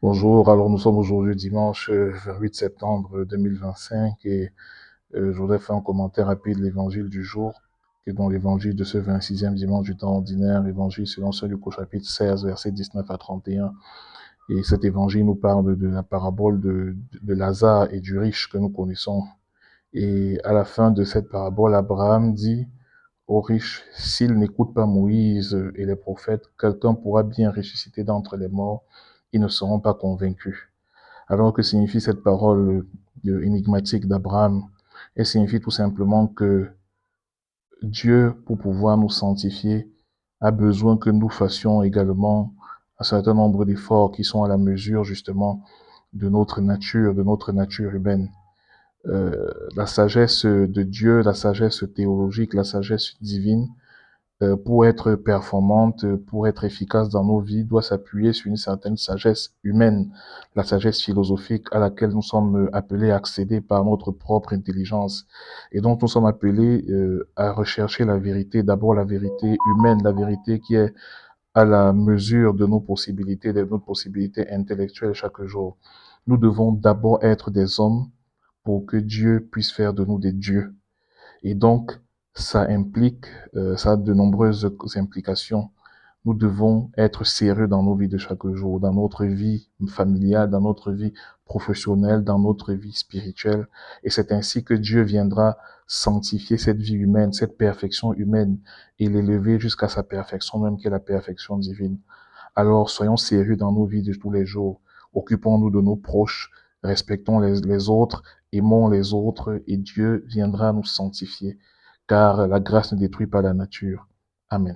Bonjour, alors nous sommes aujourd'hui dimanche 28 septembre 2025 et je voudrais faire un commentaire rapide de l'évangile du jour, qui est dans l'évangile de ce 26e dimanche du temps ordinaire, évangile selon Saint Luc au chapitre 16, versets 19 à 31. Et cet évangile nous parle de la parabole de Lazare et du riche que nous connaissons. Et à la fin de cette parabole, Abraham dit aux riches, s'ils n'écoutent pas Moïse et les prophètes, quelqu'un pourra bien ressusciter d'entre les morts, ils ne seront pas convaincus. Alors que signifie cette parole énigmatique d'Abraham? Elle signifie tout simplement que Dieu, pour pouvoir nous sanctifier, a besoin que nous fassions également un certain nombre d'efforts qui sont à la mesure justement de notre nature humaine. La sagesse de Dieu, la sagesse théologique, la sagesse divine, pour être performante, pour être efficace dans nos vies, doit s'appuyer sur une certaine sagesse humaine, la sagesse philosophique à laquelle nous sommes appelés à accéder par notre propre intelligence. Et donc nous sommes appelés à rechercher la vérité, d'abord la vérité humaine, la vérité qui est à la mesure de notre possibilité intellectuelle chaque jour. Nous devons d'abord être des hommes pour que Dieu puisse faire de nous des dieux. Et donc, ça a de nombreuses implications. Nous devons être sérieux dans nos vies de chaque jour, dans notre vie familiale, dans notre vie professionnelle, dans notre vie spirituelle. Et c'est ainsi que Dieu viendra sanctifier cette vie humaine, cette perfection humaine, et l'élever jusqu'à sa perfection même, qui est la perfection divine. Alors, soyons sérieux dans nos vies de tous les jours. Occupons-nous de nos proches, respectons les autres, aimons les autres, et Dieu viendra nous sanctifier, car la grâce ne détruit pas la nature. Amen.